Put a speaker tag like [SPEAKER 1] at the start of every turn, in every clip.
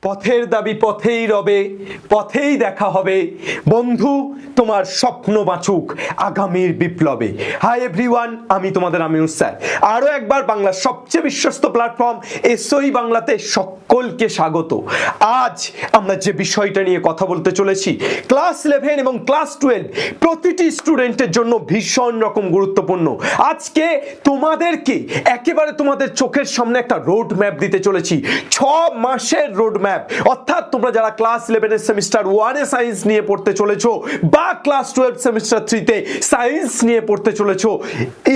[SPEAKER 1] পথের দাবি পথেই রবে, পথেই দেখা হবে। বন্ধু, তোমার স্বপ্ন বাঁচুক আগামীর বিপ্লবে। হাই এভরিওয়ান, আমি তোমাদের আমিনুর স্যার। আরও একবার বাংলার সবচেয়ে বিশ্বস্ত প্ল্যাটফর্ম এসওই বাংলাতে সকলকে স্বাগত। আজ আমরা যে বিষয়টা নিয়ে কথা বলতে চলেছি, ক্লাস 11 এবং ক্লাস 12 প্রতিটি স্টুডেন্টের জন্য ভীষণ রকম গুরুত্বপূর্ণ। আজকে তোমাদেরকে একেবারে তোমাদের চোখের সামনে একটা রোড ম্যাপ দিতে চলেছি, 6 মাসের রোড ম্যাপ। অর্থাৎ তোমরা যারা ক্লাস 11 সেমিস্টার 1 সায়েন্স নিয়ে পড়তে চলেছো বা ক্লাস 12 সেমিস্টার 3 তে সায়েন্স নিয়ে পড়তে চলেছো,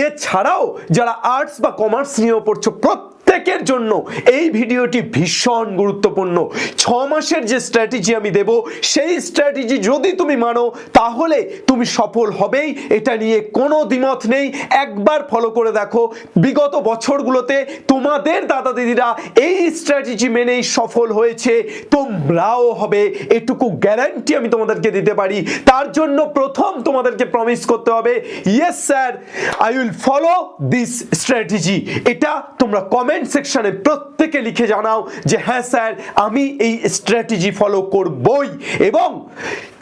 [SPEAKER 1] এছাড়াও যারা আর্টস বা কমার্স নিয়েও পড়ছো, প্রত্যেকের জন্য এই ভিডিওটি ভীষণ গুরুত্বপূর্ণ। 6 মাসের যে স্ট্র্যাটেজি আমি দেব, সেই স্ট্র্যাটেজি যদি তুমি মানো তাহলে তুমি সফল হবেই, এটা নিয়ে কোনো দ্বিমত নেই। একবার ফলো করে দেখো, বিগত বছরগুলোতে তোমাদের দাদা দিদিরা এই স্ট্র্যাটেজি মেনেই সফল হয়েছে, তোমরাও হবে, এটুকু গ্যারান্টি আমি তোমাদেরকে দিতে পারি। তার জন্য প্রথম তোমাদেরকে প্রমিস করতে হবে, yes sir, I will follow this strategy. এটা তোমরা কমেন্ট সেকশনে প্রত্যেকে লিখে জানাও যে হ্যাঁ স্যার, আমি এই স্ট্র্যাটেজি ফলো করবই। এবং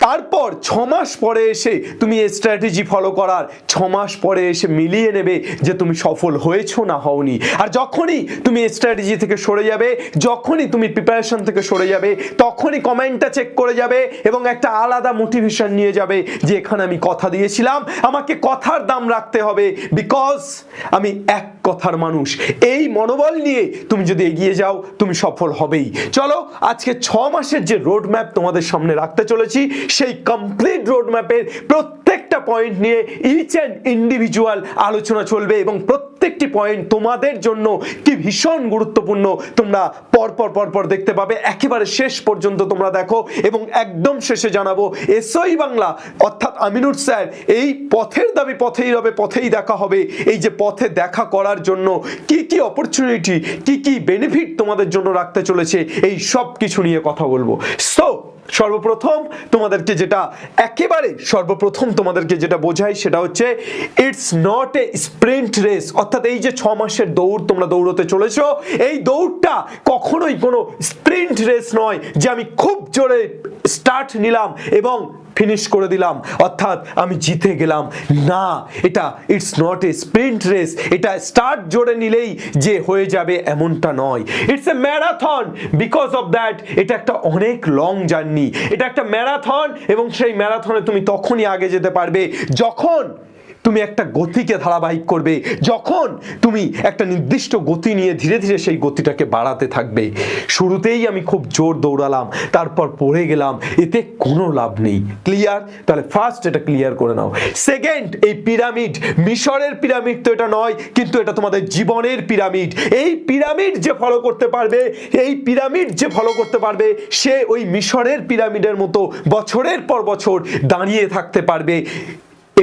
[SPEAKER 1] তারপর 6 মাস পরে এসে তুমি এই স্ট্র্যাটেজি ফলো করার 6 মাস পরে এসে মিলিয়ে নেবে যে তুমি সফল হয়েছো না হওনি। আর যখনই তুমি এই স্ট্র্যাটেজি থেকে সরে যাবে, যখনই তুমি প্রিপারেশন থেকে সরে যাবে, তখনই কমেন্টটা চেক করে যাবে এবং একটা আলাদা মোটিভেশন নিয়ে যাবে যে এখানে আমি কথা দিয়েছিলাম, আমাকে কথার দাম রাখতে হবে, বিকজ আমি এক কথার মানুষ। এই মনোবল নিয়ে তুমি যদি এগিয়ে যাও, তুমি সফল হবেই। চলো আজকে 6 মাসের যে রোড ম্যাপ তোমাদের সামনে রাখতে চলেছি, সেই কমপ্লিট রোড ম্যাপের প্রত্যেকটা পয়েন্ট নিয়ে ইচ অ্যান্ড ইন্ডিভিজুয়াল আলোচনা চলবে এবং প্রত্যেকটি পয়েন্ট তোমাদের জন্য কি ভীষণ গুরুত্বপূর্ণ তোমরা পরপর দেখতে পাবে। একেবারে শেষ পর্যন্ত তোমরা দেখো এবং একদম শেষে জানাবো এসওই বাংলা অর্থাৎ আমিনুর স্যার এই পথের দাবি পথেই রবে, পথেই দেখা হবে, এই যে পথে দেখা করার জন্য কি কি অপরচুনিটি, কি কি বেনিফিট তোমাদের জন্য রাখতে চলেছে, এই সব কিছু নিয়ে কথা বলবো। সো সর্বপ্রথম তোমাদেরকে যেটা বোঝাই সেটা হচ্ছে, it's not a sprint race. অর্থাৎ এই যে 6 মাসের দৌড় তোমরা দৌড়তে চলেছো, এই দৌড়টা কখনোই কোনো স্প্রিন্ট রেস নয় যে আমি খুব জোরে স্টার্ট নিলাম এবং ফিনিশ করে দিলাম, অর্থাৎ আমি জিতে গেলাম। না, এটা it's not a sprint race. এটা স্টার্ট জোরে নিলেই যে হয়ে যাবে এমনটা নয়। It's a marathon. Because of that এটা একটা অনেক লং জার্নি, এটা একটা ম্যারাথন। এবং সেই ম্যারাথনে তুমি তখনই আগে যেতে পারবে যখন তুমি একটা গতিকে ধারাবাহিক করবে, যখন তুমি একটা নির্দিষ্ট গতি নিয়ে ধীরে ধীরে সেই গতিটাকে বাড়াতে থাকবে। শুরুতেই আমি খুব জোর দৌড়ালাম, তারপর পড়ে গেলাম, এতে কোনো লাভ নেই। ক্লিয়ার? তাহলে ফার্স্ট এটা ক্লিয়ার করে নাও। সেকেন্ড, এই পিরামিড, মিশরের পিরামিড তো এটা নয়, কিন্তু এটা তোমাদের জীবনের পিরামিড। এই পিরামিড যে ফলো করতে পারবে, সে ওই মিশরের পিরামিডের মতো বছরের পর বছর দাঁড়িয়ে থাকতে পারবে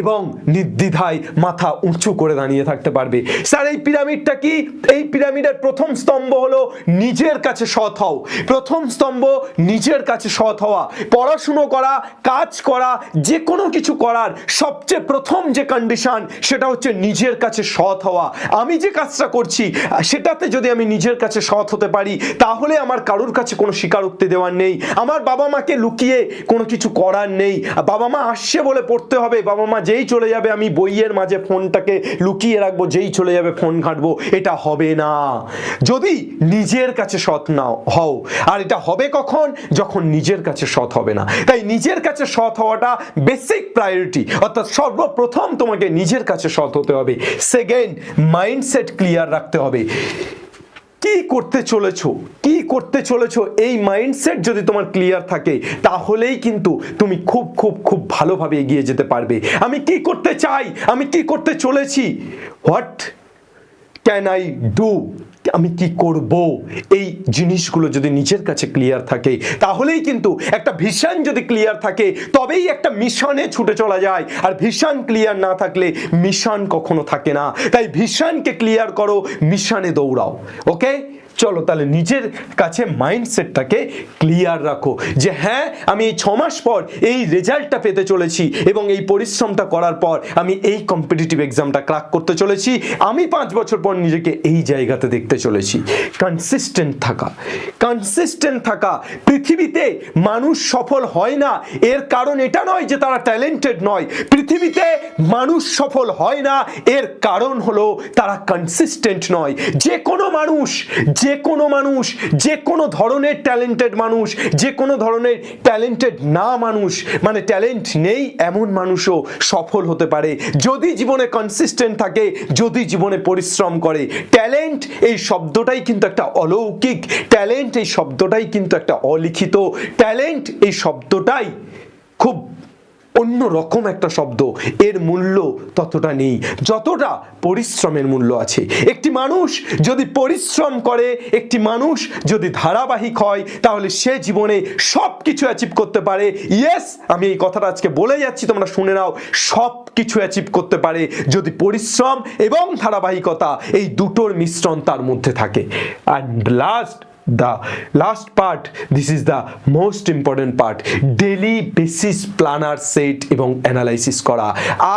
[SPEAKER 1] এবং নির্দ্বিধায় মাথা উঁচু করে দাঁড়িয়ে থাকতে পারবে। স্যার এই পিরামিডটা কি? এই পিরামিডের প্রথম স্তম্ভ হলো নিজের কাছে সৎ হও। প্রথম স্তম্ভ নিজের কাছে সৎ হওয়া। পড়াশুনো করা, কাজ করা, যে কোনো কিছু করার সবচেয়ে প্রথম যে কন্ডিশন সেটা হচ্ছে নিজের কাছে সৎ হওয়া। আমি যে কাজটা করছি সেটাতে যদি আমি নিজের কাছে সৎ হতে পারি, তাহলে আমার কারোর কাছে কোনো স্বীকারোক্তি দেওয়ার নেই, আমার বাবা মাকে লুকিয়ে কোনো কিছু করার নেই। বাবা মা আসছে বলে পড়তে হবে, বাবা মা যেই চলে যাবে আমি বইয়ের মাঝে ফোনটাকে লুকিয়ে রাখবো, যেই চলে যাবে ফোন ঘাঁটবো, এটা হবে না যদি নিজের কাছে সৎ না হও। আর এটা হবে কখন? যখন নিজের কাছে সৎ হবে না। তাই নিজের কাছে সৎ হওয়াটা বেসিক প্রায়োরিটি, অর্থাৎ সর্বপ্রথম তোমাকে নিজের কাছে সৎ হতে হবে। সেকেন্ড, মাইন্ডসেট ক্লিয়ার রাখতে হবে। কি করতে চলেছো এই মাইন্ডসেট যদি তোমার ক্লিয়ার থাকে, তাহলেই কিন্তু তুমি খুব ভালোভাবে এগিয়ে যেতে পারবে। আমি কি করতে চাই, আমি কি করতে চলেছি, হোয়াট ক্যান আই ডু, আমি কি করব, এই জিনিসগুলো যদি নিজের কাছে ক্লিয়ার থাকে, তাহলেই কিন্তু একটা ভিশন যদি ক্লিয়ার থাকে, তবেই একটা মিশনে ছুটে চলা যায়। আর ভিশন ক্লিয়ার না থাকলে মিশন কখনো থাকে না। তাই ভিশনকে ক্লিয়ার করো, মিশনে দৌড়াও। ওকে, চলো তাহলে নিজের কাছে মাইন্ডসেটটাকে ক্লিয়ার রাখো যে হ্যাঁ আমি এই 6 মাস পর এই রেজাল্টটা পেতে চলেছি এবং এই পরিশ্রমটা করার পর আমি এই কম্পিটিটিভ এক্সামটা ক্র্যাক করতে চলেছি, আমি 5 বছর পর নিজেকে এই জায়গাতে দেখতে চলেছি। কনসিস্টেন্ট থাকা। পৃথিবীতে মানুষ সফল হয় না এর কারণ এটা নয় যে তারা ট্যালেন্টেড নয়, পৃথিবীতে মানুষ সফল হয় না এর কারণ হলো তারা কনসিস্টেন্ট নয়। যে কোনো ধরনের ট্যালেন্টেড মানুষ, যে কোনো ধরনের ট্যালেন্টেড না মানুষ, মানে ট্যালেন্ট নেই এমন মানুষও সফল হতে পারে যদি জীবনে কনসিস্টেন্ট থাকে, যদি জীবনে পরিশ্রম করে। ট্যালেন্ট এই শব্দটাই কিন্তু একটা অলৌকিক, ট্যালেন্ট এই শব্দটাই কিন্তু একটা অলিখিত, ট্যালেন্ট এই শব্দটাই খুব অন্য রকম একটা শব্দ। এর মূল্য ততটা নেই যতটা পরিশ্রমের মূল্য আছে। একটি মানুষ যদি পরিশ্রম করে, একটি মানুষ যদি ধারাবাহিক হয়, তাহলে সে জীবনে সব কিছু অ্যাচিভ করতে পারে। ইয়েস, আমি এই কথাটা আজকে বলে যাচ্ছি, তোমরা শুনে নাও, সব কিছু অ্যাচিভ করতে পারে যদি পরিশ্রম এবং ধারাবাহিকতা এই দুটোর মিশ্রণ তার মধ্যে থাকে। And the last part, this is the most important part, daily basis planner set এবং অ্যানালাইসিস করা।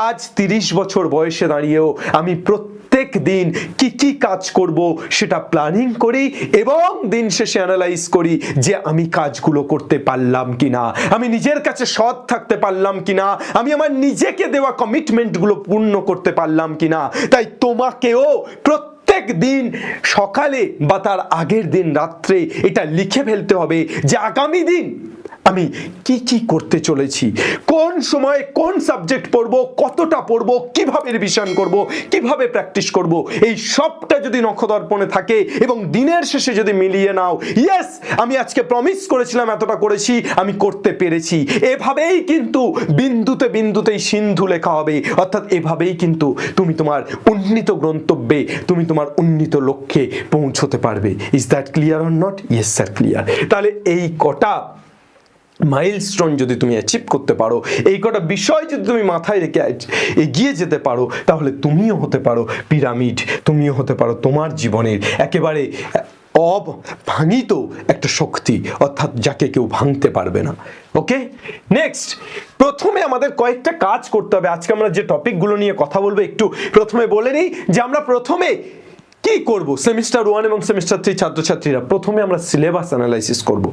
[SPEAKER 1] আজ 30 বছর বয়সে দাঁড়িয়েও আমি প্রত্যেক দিন কি কাজ করব সেটা প্ল্যানিং করি এবং দিন শেষে অ্যানালাইজ করি যে আমি কাজগুলো করতে পারলাম কিনা, আমি নিজের কাছে সৎ থাকতে পারলাম কিনা, আমি আমার নিজেকে দেওয়া কমিটমেন্টগুলো পূর্ণ করতে পারলাম কিনা। তাই তোমাকেও প্রত্যেক দিন সকালে বা তার আগের দিন রাত্রে এটা লিখে ফেলতে হবে যে আগামী দিন আমি কি করতে চলেছি, কোন সময়ে কোন সাবজেক্ট পড়ব, কতটা পড়ব, কিভাবে রিভিশন করব, কিভাবে প্র্যাকটিস করব। এই সবটা যদি নখদর্পণে থাকে এবং দিনের শেষে যদি মিলিয়ে নাও, ইয়েস আমি আজকে প্রমিস করেছিলাম এতটা করেছি, আমি করতে পেরেছি। এভাবেই কিন্তু বিন্দুতে বিন্দুতেই সিন্ধু লেখা হবে। অর্থাৎ এভাবেই কিন্তু তুমি তোমার উন্নীত গন্তব্যে, তুমি তোমার উন্নীত লক্ষ্যে পৌঁছতে পারবে। Is that clear or not? Yes sir, clear. তাহলে এই কটা মাইলস্টোন যদি তুমি অ্যাচিভ করতে পারো, এই কটা বিষয় যদি তুমি মাথায় রেখে এগিয়ে যেতে পারো, তাহলে তুমিও হতে পারো পিরামিড, তুমিও হতে পারো তোমার জীবনের একেবারে অভাঙিত একটা শক্তি, অর্থাৎ যাকে কেউ ভাঙতে পারবে না। ওকে, নেক্সট, প্রথমে আমাদের কয়েকটা কাজ করতে হবে। আজকে আমরা যে টপিকগুলো নিয়ে কথা বলবো একটু প্রথমে বলে নিই যে আমরা প্রথমে কি করব। সেমিস্টার 1 এবং সেমিস্টার 3 ছাত্রছাত্রীরা প্রথমে আমরা সিলেবাস অ্যানালাইসিস করব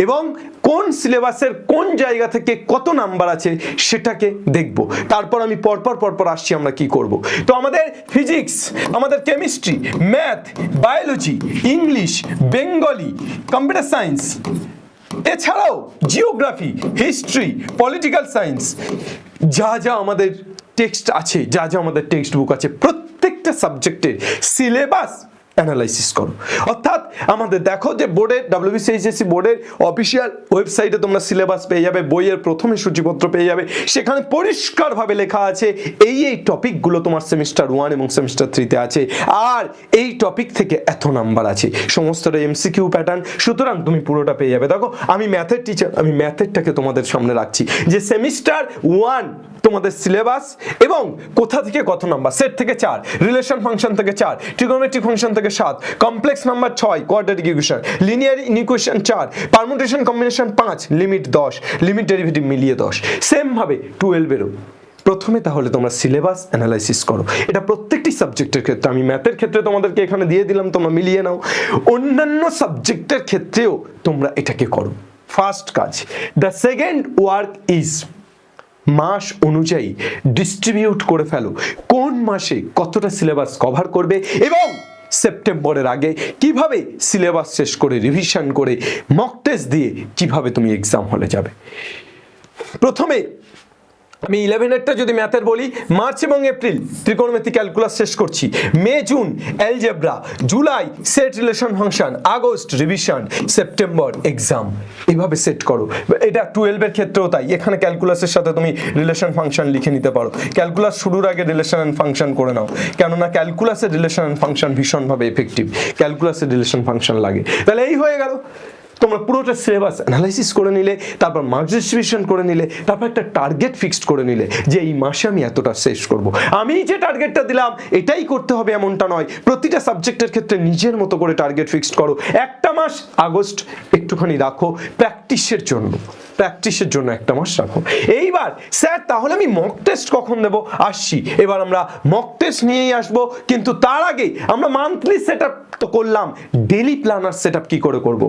[SPEAKER 1] এবং কোন সিলেবাসের কোন জায়গা থেকে কত নাম্বার আছে সেটাকে দেখব। তারপর আমি পরপর আসছি আমরা কি করব। তো আমাদের ফিজিক্স, আমাদের chemistry, math, biology, English, Bengali, computer science, এছাড়াও জিওগ্রাফি, হিস্ট্রি, পলিটিক্যাল সায়েন্স, যা আমাদের টেক্সট আছে, যা আমাদের টেক্সট বুক আছে, প্রত্যেকটা সাবজেক্টের সিলেবাস অ্যানালাইসিস করো। অর্থাৎ আমাদের দেখো যে বোর্ডের WBCHSC বোর্ডের অফিসিয়াল ওয়েবসাইটে তোমরা সিলেবাস পেয়ে যাবে, বইয়ের প্রথমে সূচিপত্র পেয়ে যাবে, সেখানে পরিষ্কারভাবে লেখা আছে এই টপিকগুলো তোমার সেমিস্টার 1 এবং সেমিস্টার 3-তে আছে, আর এই টপিক থেকে এত নাম্বার আছে, সমস্তটা MCQ প্যাটার্ন। সুতরাং তুমি পুরোটা পেয়ে যাবে। দেখো আমি ম্যাথের টিচার, আমি ম্যাথেরটাকে তোমাদের সামনে রাখছি যে সেমিস্টার 1 তোমাদের সিলেবাস এবং কোথা থেকে কত নাম্বার, সেট থেকে 4, রিলেশন ফাংশন থেকে 4, ট্রিগোনোমেট্রিক ফাংশন থেকে 7, complex number 6, quadratic equation, linear equation 4, permutation combination 5, limit 10, limit derivative মিলিয়ে 10। সেম ভাবে 12-এরও প্রথমে তাহলে তোমরা সিলেবাস অ্যানালাইসিস করো। এটা প্রত্যেকটি সাবজেক্টের ক্ষেত্রে, আমি ম্যাথের ক্ষেত্রে তোমাদেরকে এখানে দিয়ে দিলাম, তোমরা মিলিয়ে নাও। অন্যান্য সাবজেক্টের ক্ষেত্রেও তোমরা এটাকে করো। ফার্স্ট কাজ। দ্য সেকেন্ড ওয়ার্ক ইজ মাস অনুযায়ী ডিস্ট্রিবিউট করে ফেলো কোন মাসে কতটা সিলেবাস কভার করবে এবং সেপ্টেম্বরের আগে কিভাবে সিলেবাস শেষ করে রিভিশন করে মক টেস্ট দিয়ে কিভাবে তুমি এক্সাম হলে যাবে। প্রথমে আমি 11-এরটা যদি ম্যাথের বলি, মার্চ এবং এপ্রিল ত্রিকোণমিতি ক্যালকুলাস শেষ করছি, May June algebra, July set relation function, August revision, September exam. এইভাবে সেট করো। এটা 12-এর ক্ষেত্রেও তাই। এখানে ক্যালকুলাসের সাথে তুমি রিলেশন ফাংশন লিখে নিতে পারো। ক্যালকুলাস শুরুর আগে রিলেশন অ্যান্ড ফাংশন করে নাও, কেননা ক্যালকুলাসের রিলেশন অ্যান্ড ফাংশন ভীষণভাবে এফেক্টিভ, ক্যালকুলাসের রিলেশন ফাংশন লাগে। তাহলে এই হয়ে গেল। তোমরা পুরোটা সিলেবাস অ্যানালাইসিস করে নিলে, তারপর মার্কস ডিস্ট্রিবিউশন করে নিলে, তারপর একটা টার্গেট ফিক্সড করে নিলে যে এই মাসে আমি এতটা শেষ করব। আমি যে টার্গেটটা দিলাম এটাই করতে হবে এমনটা নয়, প্রতিটা সাবজেক্টের ক্ষেত্রে নিজের মতো করে টার্গেট ফিক্সড করো। একটা মাস আগস্ট একটুখানি রাখো প্র্যাকটিসের জন্য, প্র্যাকটিসের জন্য একটা মাস রাখো। এইবার স্যার তাহলে আমি মক টেস্ট কখন দেব? আসছি, এবার আমরা মক টেস্ট নিয়েই আসবো, কিন্তু তার আগে আমরা মান্থলি সেট আপ তো করলাম, ডেলি প্ল্যানার সেট আপ কি করে করব।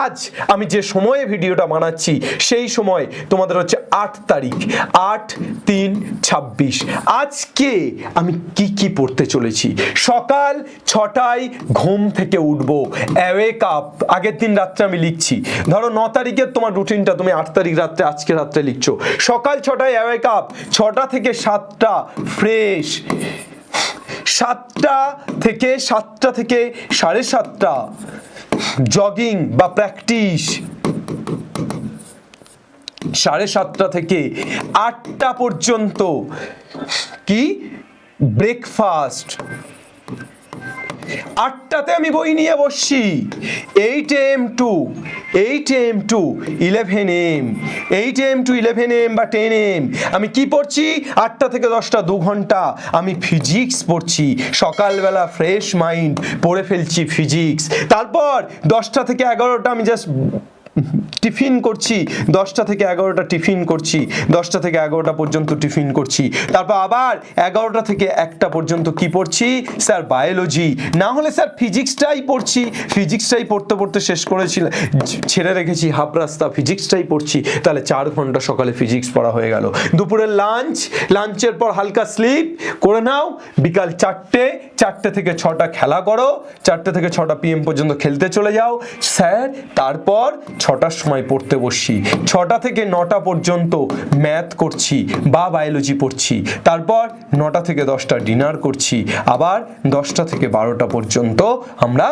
[SPEAKER 1] আজ আমি যে সময়ে ভিডিওটা বানাচ্ছি সেই সময় তোমাদের হচ্ছে 8 তারিখ, 8/3/26। আজকে আমি কি কি পড়তে চলেছি? সকাল 6টায় ঘুম থেকে উঠবো, অ্যাওয়েক আপ। আগের দিন রাত্রে আমি লিখছি, ধরো 9 তারিখের তোমার রুটিনটা তুমি 8 তারিখ রাত্রে, আজকে রাত্রে লিখছো। সকাল 6টায় অ্যাওয়েক আপ, 6টা থেকে 7টা ফ্রেশ, 7টা থেকে 7:30 জগিং বা প্র্যাকটিস, 7:30 থেকে 8টা পর্যন্ত কি ব্রেকফাস্ট, 8টাতে আমি বই নিয়ে বসছি, 8 AM to 11 AM, 8 AM to 11 AM বা 10 AM আমি কি পড়ছি? 8টা থেকে 10টা 2 ঘন্টা আমি ফিজিক্স পড়ছি। সকালবেলা ফ্রেশ মাইন্ড পড়ে ফেলছি ফিজিক্স। তারপর 10টা থেকে 11টা আমি জাস্ট টিফিন করছি, 10টা থেকে 11টা টিফিন করছি, 10টা থেকে 11টা পর্যন্ত টিফিন করছি। তারপর আবার 11টা থেকে 1টা পর্যন্ত কি পড়ছি? স্যার বায়োলজি, না হলে স্যার ফিজিক্সটাই পড়ছি। ফিজিক্সটাই পড়তে পড়তে শেষ করেছিলাম, ছেড়ে রেখেছি হাফ রাস্তা, ফিজিক্সটাই পড়ছি। তাহলে 4 ঘন্টা সকালে ফিজিক্স পড়া হয়ে গেল। দুপুরের লাঞ্চ, লাঞ্চের পর হালকা স্লিপ করে নাও। বিকাল 4টে থেকে 6টা খেলা করো, 4টে থেকে 6টা PM পর্যন্ত খেলতে চলে যাও। স্যার তারপর 6টার সময় পড়তে বসছি, 6টা থেকে 9টা পর্যন্ত ম্যাথ করছি বা বায়োলজি পড়ছি। তারপর 9টা থেকে 10টা ডিনার করছি, আবার 10টা থেকে 12টা পর্যন্ত আমরা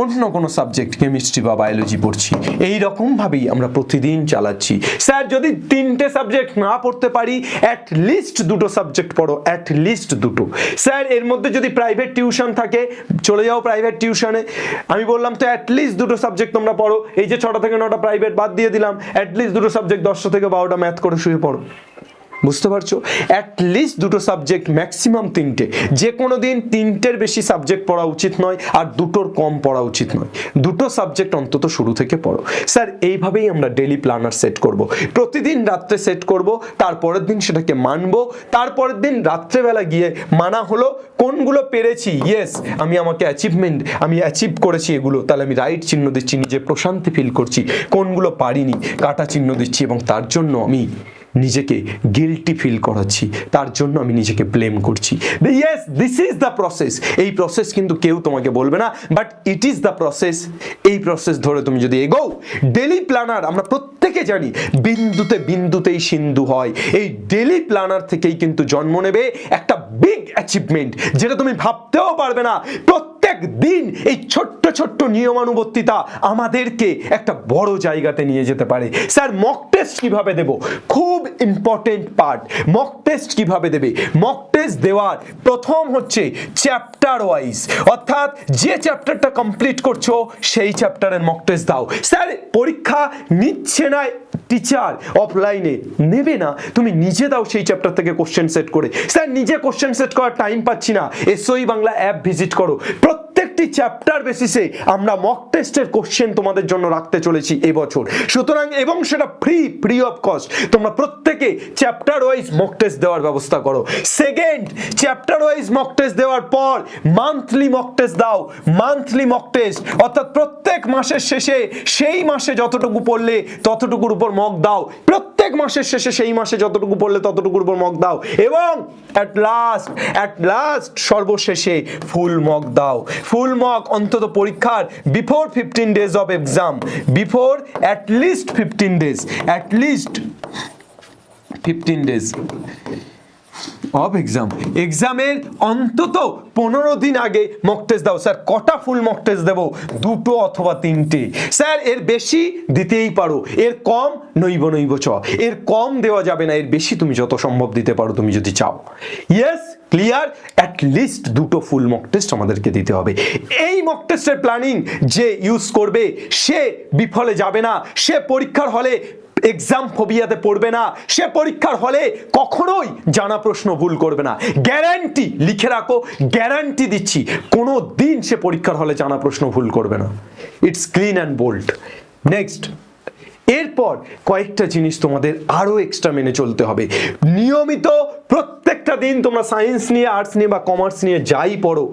[SPEAKER 1] অন্য কোনো সাবজেক্ট, কেমিস্ট্রি বা বায়োলজি পড়ছি। এই রকমভাবেই আমরা প্রতিদিন চালাচ্ছি। স্যার যদি 3টে সাবজেক্ট না পড়তে পারি, অ্যাটলিস্ট 2টো সাবজেক্ট পড়ো, অ্যাটলিস্ট 2টো। স্যার এর মধ্যে যদি প্রাইভেট টিউশন থাকে চলে যাও প্রাইভেট টিউশনে। আমি বললাম তো অ্যাটলিস্ট 2টো সাবজেক্ট তোমরা পড়ো। এই যে 6টা থেকে 9টা প্রাইভেট বাদ দিয়ে দিলাম, অ্যাটলিস্ট 2টো সাবজেক্ট 10টা থেকে 12টা ম্যাথ করে শুয়ে পড়ো। বুঝতে পারছো? অ্যাটলিস্ট 2টো সাবজেক্ট, ম্যাক্সিমাম 3টে। যে কোনো দিন 3টের বেশি সাবজেক্ট পড়া উচিত নয়, আর 2টোর কম পড়া উচিত নয়। 2টো সাবজেক্ট অন্তত শুরু থেকে পড়ো। স্যার এইভাবেই আমরা ডেলি প্ল্যানার সেট করব। প্রতিদিন রাত্রে সেট করব, তারপরের দিন সেটাকে মানবো। তারপরের দিন রাত্রেবেলা গিয়ে মানা হলো কোনগুলো পেরেছি, ইয়েস আমি আমাকে আমি অ্যাচিভ করেছি এগুলো, তাহলে আমি রাইট চিহ্ন দিচ্ছি, নিজে প্রশান্তি ফিল করছি। কোনগুলো পারিনি কাটা চিহ্ন দিচ্ছি, এবং তার জন্য আমি নিজেকে গিল্টি ফিল করাচ্ছি, তার জন্য আমি নিজেকে ব্লেম করছি। Yes, this is the process. এই প্রসেস কিন্তু কেউ তোমাকে বলবে না, but it is the process. এই প্রসেস ধরে তুমি যদি এগোও, ডেলি প্ল্যানার আমরা প্রত্যেকে জানি বিন্দুতে বিন্দুতেই সিন্ধু হয়। এই ডেলি প্ল্যানার থেকেই কিন্তু জন্ম নেবে একটা বিগ অ্যাচিভমেন্ট, যেটা তুমি ভাবতেও পারবে না। প্রত্যেক দিন এই ছোট্ট ছোট্ট নিয়মানুবর্তিতা আমাদেরকে একটা বড় জায়গাতে নিয়ে যেতে পারে। স্যার মক টেস্ট কিভাবে দেব? খুব ইম্পর্টেন্ট পার্ট। মক টেস্ট কিভাবে দেবে? মক টেস্ট দেওয়ার প্রথম হচ্ছে চ্যাপ্টার ওয়াইজ, অর্থাৎ যে চ্যাপ্টারটা কমপ্লিট করছো সেই চ্যাপ্টারের মক টেস্ট দাও। স্যার পরীক্ষা নিচ্ছে না টিচার, অফলাইনে নেবে না, তুমি নিজে দাও সেই চ্যাপ্টার থেকে কোশ্চেন সেট করে। স্যার নিজে কোশ্চেন সেট করার টাইম পাচ্ছি না, এসওই বাংলা অ্যাপ ভিজিট করো। প্রত্যেকটি চ্যাপ্টার বেসিসে আমরা মক টেস্টের কোশ্চেন তোমাদের জন্য রাখতে চলেছি এবছর। সুতরাং এবং সেটা ফ্রি অফ কস্ট। তোমরা প্রত্যেকে চ্যাপ্টার ওয়াইজ মক টেস্ট দেওয়ার ব্যবস্থা করো। Second, chapter wise mock test দেওয়ার পর মান্থলি মক টেস্ট দাও। মান্থলি মক টেস্ট অর্থাৎ প্রত্যেক মাসের শেষে সেই মাসে যতটুকু পড়লে ততটুকুর উপর মক দাও। প্রত্যেক মাসের শেষে সেই মাসে যতটুকু পড়লে ততটুকুর উপর মক দাও। এবং অ্যাট লাস্ট সর্বশেষে ফুল মক দাও। ফুল মক অন্তত পরীক্ষার before 15 days of exam, before at least 15 days, at least 15 days of exam, এক্সামের অন্তত 15 দিন আগে মক টেস্ট দাও। স্যার কটা ফুল মক টেস্ট দেবো? 2টো অথবা 3টে। স্যার এর বেশি দিতেই পারো, এর কম নইব চ, এর কম দেওয়া যাবে না, এর বেশি তুমি যত সম্ভব দিতে পারো তুমি যদি চাও। Yes, clear? অ্যাট লিস্ট 2টো ফুল মক টেস্ট আমাদেরকে দিতে হবে। এই মক টেস্টের প্ল্যানিং যে ইউজ করবে সে বিফলে যাবে না, সে পরীক্ষার হলে এক্সাম ফোবিয়াতে পড়বে না, সে পরীক্ষার হলে কখনোই জানা প্রশ্ন ভুল করবে না। গ্যারান্টি, লিখে রাখো, গ্যারান্টি দিচ্ছি, কোনো দিন সে পরীক্ষার হলে জানা প্রশ্ন ভুল করবে না। It's clean and bold. Next, এরপর কয়েকটা জিনিস তোমাদের আরো এক্সট্রা মেনে চলতে হবে। নিয়মিত প্রত্যেকটা দিন তোমরা সায়েন্স নিয়ে, আর্টস নিয়ে বা কমার্স নিয়ে যাই পড়ো,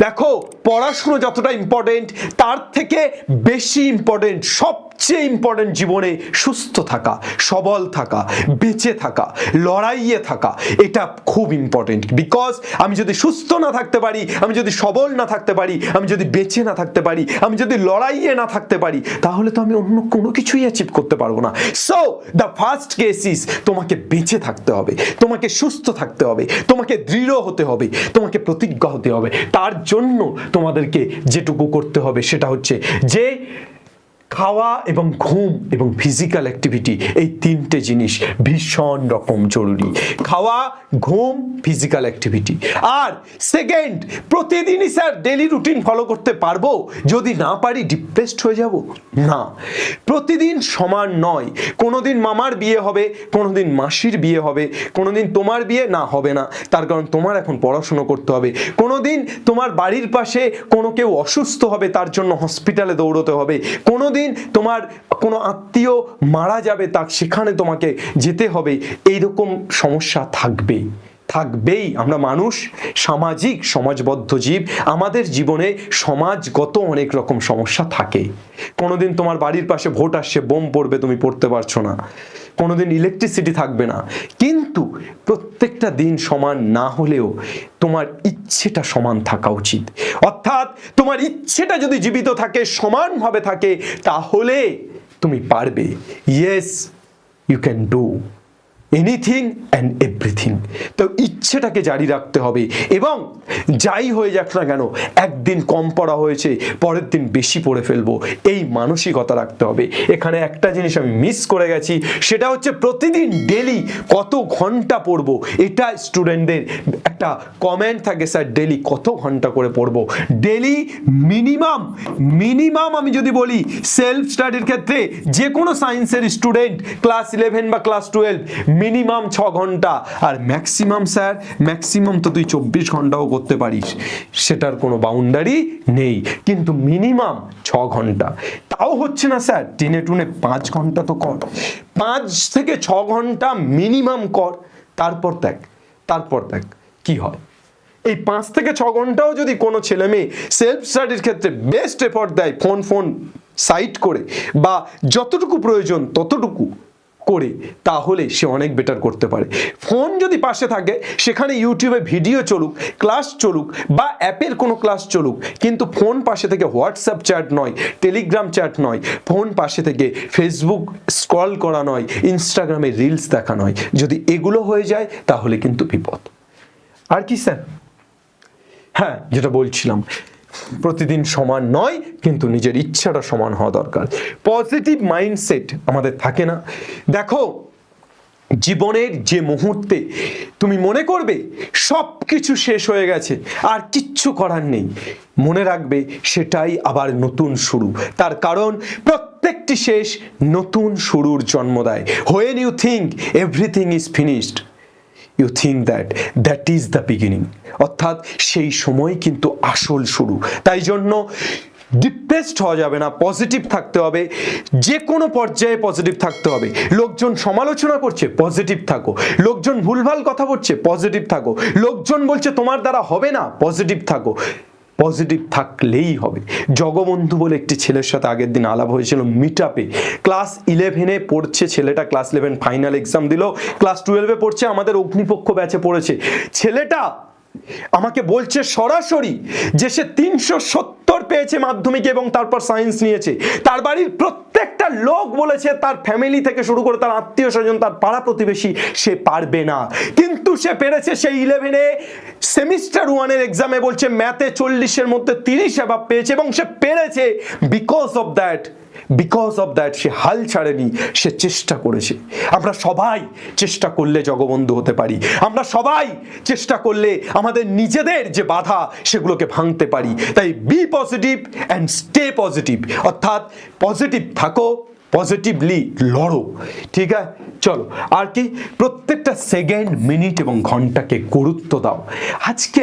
[SPEAKER 1] দেখো পড়াশুনো যতটা ইম্পর্টেন্ট তার থেকে বেশি ইম্পর্টেন্ট, সবচেয়ে ইম্পর্টেন্ট জীবনে সুস্থ থাকা, সবল থাকা, বেঁচে থাকা, লড়াইয়ে থাকা, এটা খুব ইম্পর্টেন্ট। বিকজ আমি যদি সুস্থ না থাকতে পারি, আমি যদি সবল না থাকতে পারি, আমি যদি বেঁচে না থাকতে পারি, আমি যদি লড়াইয়ে না থাকতে পারি, তাহলে তো আমি অন্য কোনো কিছুই অ্যাচিভ করতে পারবো না। So the first case is তোমাকে বেঁচে থাকতে হবে, তোমাকে সুস্থ থাকতে হবে, তোমাকে দৃঢ় হতে হবে, তোমাকে প্রতিজ্ঞা হতে হবে। তার জন্য তোমাদেরকে যেটুকু করতে হবে সেটা হচ্ছে যে খাওয়া এবং ঘুম এবং ফিজিক্যাল অ্যাক্টিভিটি, এই 3টে জিনিস ভীষণ রকম জরুরি। খাওয়া, ঘুম, ফিজিক্যাল অ্যাক্টিভিটি। আর সেকেন্ড, প্রতিদিনই স্যার ডেলি রুটিন ফলো করতে পারবো, যদি না পারি ডিপ্রেসড হয়ে যাব? না, প্রতিদিন সমান নয়। কোনোদিন মামার বিয়ে হবে, কোনোদিন মাসির বিয়ে হবে, কোনোদিন তোমার বিয়ে না হবে না, তার কারণ তোমার এখন পড়াশুনো করতে হবে। কোনোদিন তোমার বাড়ির পাশে কোনো কেউ অসুস্থ হবে, তার জন্য হসপিটালে দৌড়তে হবে। কোনোদিন তোমার কোনো আত্মীয় মারা যাবে, তা সেখানে তোমাকে যেতে হবে। এইরকম সমস্যা থাকবেই। আমরা মানুষ, সামাজিক, সমাজবদ্ধ জীব, আমাদের জীবনে সমাজগত অনেক রকম সমস্যা থাকে। কোনোদিন তোমার বাড়ির পাশে ভোট আসছে, বোম পড়বে, তুমি পড়তে পারছো না। কোনোদিন ইলেকট্রিসিটি থাকবে না। কিন্তু প্রত্যেকটা দিন সমান না হলেও তোমার ইচ্ছেটা সমান থাকা উচিত। অর্থাৎ তোমার ইচ্ছেটা যদি জীবিত থাকে, সমানভাবে থাকে, তাহলে তুমি পারবে। Yes, you can do anything and everything. তো ইচ্ছেটাকে জারি রাখতে হবে, এবং যাই হয়ে যাক না কেন, একদিন কম পড়া হয়েছে, পরের দিন বেশি পড়ে ফেলবো, এই মানসিকতা রাখতে হবে। এখানে একটা জিনিস আমি মিস করে গেছি, সেটা হচ্ছে প্রতিদিন ডেলি কত ঘন্টা পড়বো। এটা স্টুডেন্টদের একটা কমেন্ট থাকে, স্যার ডেলি কত ঘন্টা করে পড়বো। ডেলি মিনিমাম আমি যদি বলি সেলফ স্টাডির ক্ষেত্রে, যে কোনো সায়েন্সের স্টুডেন্ট ক্লাস 11 বা ক্লাস 12 মিনিমাম 6 ঘন্টা, আর ম্যাক্সিমাম স্যার ম্যাক্সিমাম তো তুই 24 ঘন্টাও করতে পারিস, সেটার কোনো বাউন্ডারি নেই, কিন্তু মিনিমাম 6 ঘন্টা। তাও হচ্ছে না স্যার, টেনে টুনে 5 ঘন্টা তো কর, 5 থেকে 6 ঘন্টা মিনিমাম কর, তারপর দেখ কি হয়। এই 5 থেকে 6 ঘন্টাও যদি কোনো ছেলে মেয়ে সেলফ স্টাডির ক্ষেত্রে বেস্ট এফর্ট দেয়, ফোন সাইড করে বা যতটুকু প্রয়োজন ততটুকু করে, তাহলে সে অনেক বেটার করতে পারে। ফোন যদি পাশে থাকে, সেখানে ইউটিউবে ভিডিও চলুক, ক্লাস চলুক, বা অ্যাপের কোনো ক্লাস চলুক, কিন্তু ফোন পাশে থেকে হোয়াটসঅ্যাপ চ্যাট নয়, টেলিগ্রাম চ্যাট নয়, ফোন পাশে থেকে ফেসবুক স্ক্রল করা নয়, ইনস্টাগ্রামে রিলস দেখা নয়। যদি এগুলো হয়ে যায় তাহলে কিন্তু বিপদ। আর কি স্যার? হ্যাঁ, যেটা বলছিলাম, প্রতিদিন সমান নয়, কিন্তু নিজের ইচ্ছাটা সমান হওয়া দরকার। পজিটিভ মাইন্ডসেট আমাদের থাকে না। দেখো, জীবনের যে মুহূর্তে তুমি মনে করবে সব কিছু শেষ হয়ে গেছে, আর কিচ্ছু করার নেই, মনে রাখবে সেটাই আবার নতুন শুরু। তার কারণ প্রত্যেকটি শেষ নতুন শুরুর জন্ম দেয়। When you think everything is finished, you think that is the beginning, অর্থাৎ সেই সময় কিন্তু আসল শুরু। তাই জন্য ডিপ্রেসড হওয়া যাবে না, পজিটিভ থাকতে হবে, যে কোনো পর্যায়ে পজিটিভ থাকতে হবে। লোকজন সমালোচনা করছে, পজিটিভ থাকো। লোকজন ভুলভাল কথা বলছে, পজিটিভ থাকো। লোকজন বলছে তোমার দ্বারা হবে না, পজিটিভ থাকো। পজিটিভ থাকলেই হবে। জগবন্ধু বলে একটি ছেলের সাথে আগের দিন আলাপ হয়েছিল মিট আপে। ক্লাস 11-এ পড়ছে ছেলেটা, ক্লাস 11 ফাইনাল এক্সাম দিল, ক্লাস 12-এ পড়ছে, আমাদের অগ্নিপক্ষ ব্যাচে পড়েছে। ছেলেটা আমাকে বলছে সরাসরি যে সে 370 পেয়েছে মাধ্যমিকে এবং তারপর সায়েন্স নিয়েছে। তার বাড়ির প্রত্যেকটা লোক বলেছে, তার ফ্যামিলি থেকে শুরু করে তার আত্মীয় স্বজন, তার পাড়া প্রতিবেশী, সে পারবে না, কিন্তু সে পেরেছে। সেই 11-এ সেমিস্টার 1-এর এক্সামে বলছে ম্যাথে 40-এর মধ্যে 30 অ্যাবাভ পেয়েছে, এবং সে পেরেছে because of that because of that সে হাল ছাড়েনি, সে চেষ্টা করেছে। আমরা সবাই চেষ্টা করলে জগবন্ধু হতে পারি, আমরা সবাই চেষ্টা করলে আমাদের নিজেদের যে বাধা সেগুলোকে ভাঙতে পারি। তাই be positive and stay positive, অর্থাৎ পজিটিভ থাকো, পজিটিভলি লড়ো, ঠিক আছে? চলো, আর কি, প্রত্যেকটা সেকেন্ড, মিনিট এবং ঘন্টাকে গুরুত্ব দাও। আজকে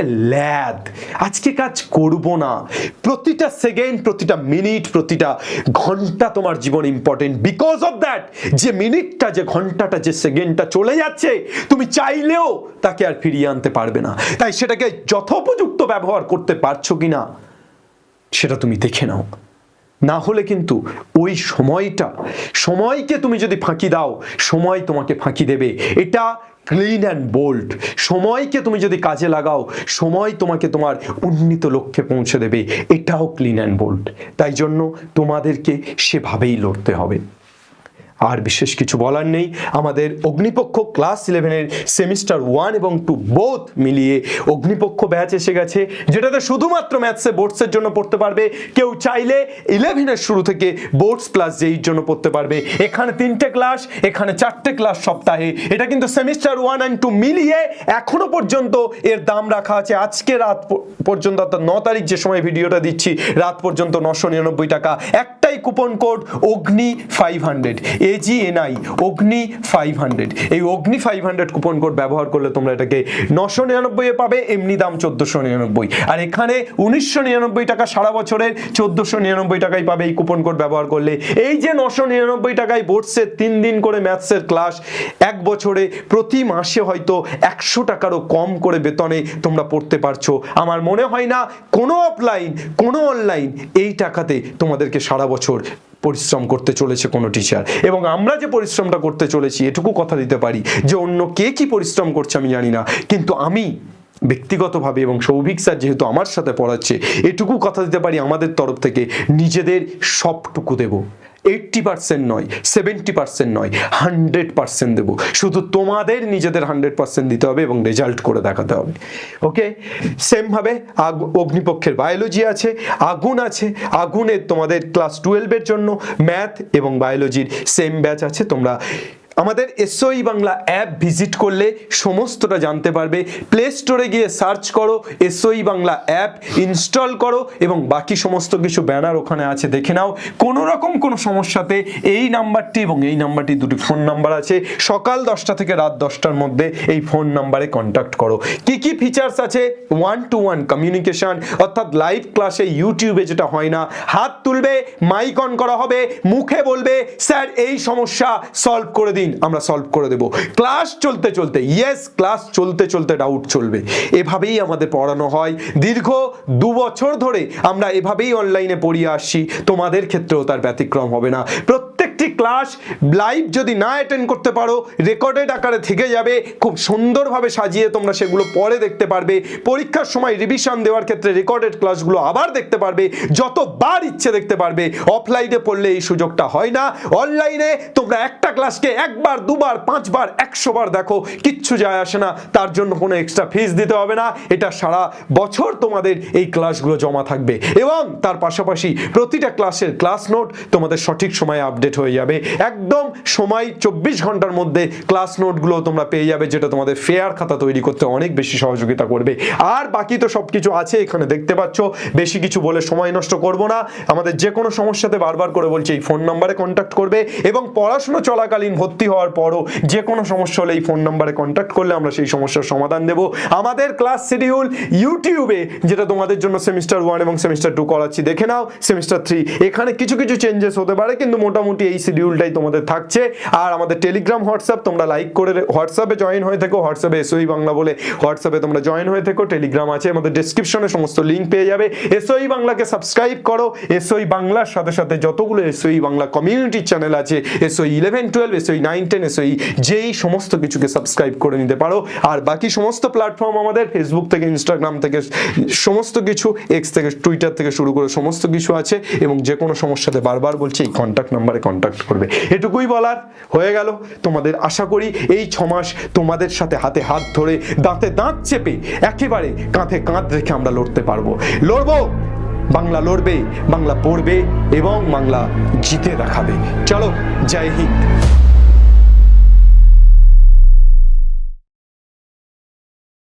[SPEAKER 1] আজকে কাজ করব না, প্রতিটা সেকেন্ড, প্রতিটা মিনিট, প্রতিটা ঘন্টা তোমার জীবন ইম্পর্টেন্ট। বিকজ অফ দ্যাট যে মিনিটটা, যে ঘন্টাটা, যে সেকেন্ডটা চলে যাচ্ছে, তুমি চাইলেও তাকে আর ফিরিয়ে আনতে পারবে না। তাই সেটাকে যথোপযুক্ত ব্যবহার করতে পারছো কিনা সেটা তুমি দেখে নাও। না হলে কিন্তু ওই সময়কে তুমি যদি ফাঁকি দাও, সময় তোমাকে ফাঁকি দেবে। এটা ক্লিন অ্যান্ড বোল্ড। সময়কে তুমি যদি কাজে লাগাও, সময় তোমাকে তোমার উন্নীত লক্ষ্যে পৌঁছে দেবে। এটাও ক্লিন অ্যান্ড বোল্ড। তাই জন্য তোমাদেরকে সেভাবেই লড়তে হবে। আর বিশেষ কিছু বলার নেই। আমাদের অগ্নিপক্ষ ক্লাস 11-এর সেমিস্টার 1 এবং 2 বোথ মিলিয়ে অগ্নিপক্ষ ব্যাচ এসে গেছে, যেটাতে শুধুমাত্র ম্যাথসে বোর্ডসের জন্য পড়তে পারবে। কেউ চাইলে 11-এর শুরু থেকে বোর্ডস প্লাস জেইর জন্য পড়তে পারবে। এখানে 3টে ক্লাস, এখানে 4টে ক্লাস সপ্তাহে। এটা কিন্তু সেমিস্টার 1 and 2 মিলিয়ে এখনো পর্যন্ত এর দাম রাখা আছে আজকে রাত পর্যন্ত, অর্থাৎ 9 তারিখ যে সময় ভিডিওটা দিচ্ছি, রাত পর্যন্ত 999 টাকা। একটাই কুপন কোড অগ্নি 500, AGNI অগ্নি 500। এই অগ্নি 500 কুপন কোড ব্যবহার করলে তোমরা এটাকে 999 এ পাবে, এমনি দাম 1499। আর এখানে 1999 টাকা সারা বছরের, 1499 টাকায় পাবে এই কুপন কোড ব্যবহার করলে। এই যে 999 টাকায় বোর্ডসের 3 দিন করে ম্যাথসের ক্লাস, এক বছরে প্রতি মাসে হয়তো 100 টাকারও কম করে বেতনে তোমরা পড়তে পারছো। আমার মনে হয় না কোনো অফলাইন, কোনো অনলাইন এই টাকাতে তোমাদেরকে সারা বছর পরিশ্রম করতে চলেছে কোনো টিচার। এবং আমরা যে পরিশ্রমটা করতে চলেছি, এটুকু কথা দিতে পারি যে অন্য কে কি পরিশ্রম করছে আমি জানি না, কিন্তু আমি ব্যক্তিগতভাবে এবং সৌভিক স্যার যেহেতু আমার সাথে পড়াচ্ছে, এটুকু কথা দিতে পারি আমাদের তরফ থেকে নিজেদের সবটুকু দেব। 80% নয়, 70% নয়, 100% দেবো। শুধু তোমাদের নিজেদের 100% দিতে হবে এবং রেজাল্ট করে দেখাতে হবে। ওকে, সেমভাবে অগ্নিপক্ষের বায়োলজি আছে, আগুন আছে। আগুনের তোমাদের ক্লাস 12-এর জন্য ম্যাথ এবং বায়োলজির সেম ব্যাচ আছে। তোমরা আমাদের এসওই বাংলা অ্যাপ ভিজিট করলে সমস্তটা জানতে পারবে। প্লে স্টোরে গিয়ে সার্চ করো এসওই বাংলা অ্যাপ, ইনস্টল করো এবং বাকি সমস্ত কিছু ব্যানার ওখানে আছে, দেখে নাও। কোনো রকম কোনো সমস্যাতে এই নাম্বারটি এবং এই নাম্বারটি, দুটি ফোন নাম্বার আছে। সকাল 10টা থেকে রাত 10টার মধ্যে এই ফোন নাম্বারে কন্ট্যাক্ট করো। কি কি ফিচার্স আছে? 1-to-1 কমিউনিকেশন, অর্থাৎ লাইভ ক্লাসে ইউটিউবে যেটা হয় না, হাত তুলবে, মাইক অন করা হবে, মুখে বলবে স্যার এই সমস্যা সলভ করে দিন, আমরা সলভ করে দেব। ক্লাস চলতে চলতে, ইয়েস, ক্লাস চলতে চলতে ডাউট চলবে। এভাবেই আমাদের পড়ানো হয়। দীর্ঘ 2 বছর ধরে আমরা এভাবেই অনলাইনে পড়িয়ে আসছি। তোমাদের ক্ষেত্রেও তার ব্যতিক্রম হবে না। প্রত্যেকটি ক্লাস লাইভ যদি না অ্যাটেন্ড করতে পারো, রেকর্ডেড আকারে থেকে যাবে, খুব সুন্দরভাবে সাজিয়ে তোমরা সেগুলো পরে দেখতে পারবে। পরীক্ষার সময় রিভিশন দেওয়ার ক্ষেত্রে রেকর্ডেড ক্লাসগুলো আবার দেখতে পারবে, যতবার ইচ্ছে দেখতে পারবে। অফলাইনে পড়লে এই সুযোগটা হয় না। অনলাইনে তোমরা একটা ক্লাসকে 1 বার, 2 বার, 5 বার, 100 বার দেখো, কিচ্ছু যায় আসে না। তার জন্য কোনো এক্সট্রা ফিস দিতে হবে না। এটা সারা বছর তোমাদের এই ক্লাসগুলো জমা থাকবে এবং তার পাশাপাশি প্রতিটা ক্লাসের ক্লাস নোট তোমাদের সঠিক সময়ে আপডেট হয়ে যাবে। একদম সময় 24 ঘন্টার মধ্যে ক্লাস নোটগুলো তোমরা পেয়ে যাবে, যেটা তোমাদের ফেয়ার খাতা তৈরি করতে অনেক বেশি সহযোগিতা করবে। আর বাকি তো সব কিছু আছে এখানে দেখতে পাচ্ছ। বেশি কিছু বলে সময় নষ্ট করব না। আমাদের যে কোনো সমস্যাতে বারবার করে বলছি এই ফোন নাম্বারে কন্ট্যাক্ট করবে এবং পড়াশোনা চলাকালীন, ভর্তি হওয়ার পরও যে কোনো সমস্যা হলে এই ফোন নাম্বারে কন্ট্যাক্ট করলে আমরা সেই সমস্যার সমাধান দেব। আমাদের ক্লাস শিডিউল ইউটিউবে, যেটা তোমাদের জন্য সেমিস্টার 1 এবং সেমিস্টার 2 করাচ্ছি, দেখে নাও। সেমিস্টার 3 এখানে কিছু কিছু চেঞ্জেস হতে পারে, কিন্তু মোটামুটি এই শিডিউলটাই তোমাদের থাকছে। আর আমাদের টেলিগ্রাম, হোয়াটসঅ্যাপ, তোমরা লাইক করে হোয়াটসঅ্যাপে জয়েন হয়ে থেকো। হোয়াটসঅ্যাপে এসওই বাংলা বলে হোয়াটসঅ্যাপে তোমরা জয়েন হয়ে থেকো। টেলিগ্রাম আছে, আমাদের ডেসক্রিপশনে সমস্ত লিঙ্ক পেয়ে যাবে। এসওই বাংলাকে সাবস্ক্রাইব করো। এসওই বাংলার সাথে সাথে যতগুলো এসওই বাংলা কমিউনিটি চ্যানেল আছে, এসওই 11, 12, এসওই 9, 10, এসওই যেই সমস্ত কিছুকে সাবস্ক্রাইব করে নিতে পারো। আর বাকি সমস্ত প্ল্যাটফর্ম আমাদের ফেসবুক থেকে, ইনস্টাগ্রাম থেকে, সমস্ত কিছু, এক্স থেকে, টুইটার থেকে শুরু করে সমস্ত কিছু আছে। এবং যে কোনো সমস্যাতে বারবার বলছি এই কন্ট্যাক্ট নাম্বারে কন্ট্যাক্ট করবে। এটুকুই বলার হয়ে গেল। তোমাদের আশা করি এই 6 মাস তোমাদের সাথে হাতে হাত ধরে, দাঁতে দাঁত চেপে, একেবারে কাঁধে কাঁধ রেখে আমরা লড়তে পারবো। লড়বো বাংলা লড়বে, বাংলা পড়বে এবং বাংলা জিতে দেখাবে। চলো, জয় হিন্দ।